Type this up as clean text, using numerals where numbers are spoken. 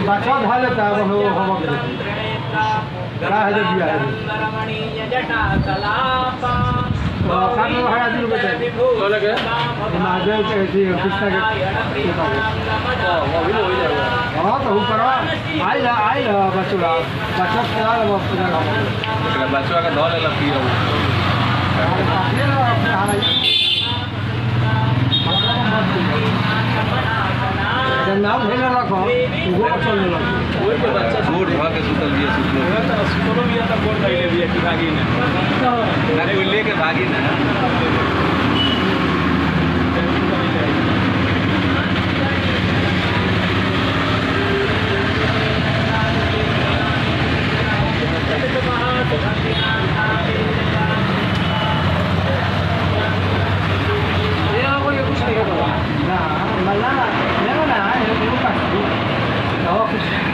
बच्चा धर लेता है वो हम क्या है जो दिया है कान में हरा दिन रुपए तो लगे महादेव के ऐसी कृष्णा के वो भी हो जाएगा हाँ तो ऊपर आई बच्चों क्या बच्चों का धो ले लगती है नाम है ना रखो वो चलने लगा वही तो बच्चा गोड़ धो के सुतल दिया सुतलो भी आता गोड़ धइले भी कि भागी ना कोई लेके भागी ना Malah, memang lah, itu bukan. Oh,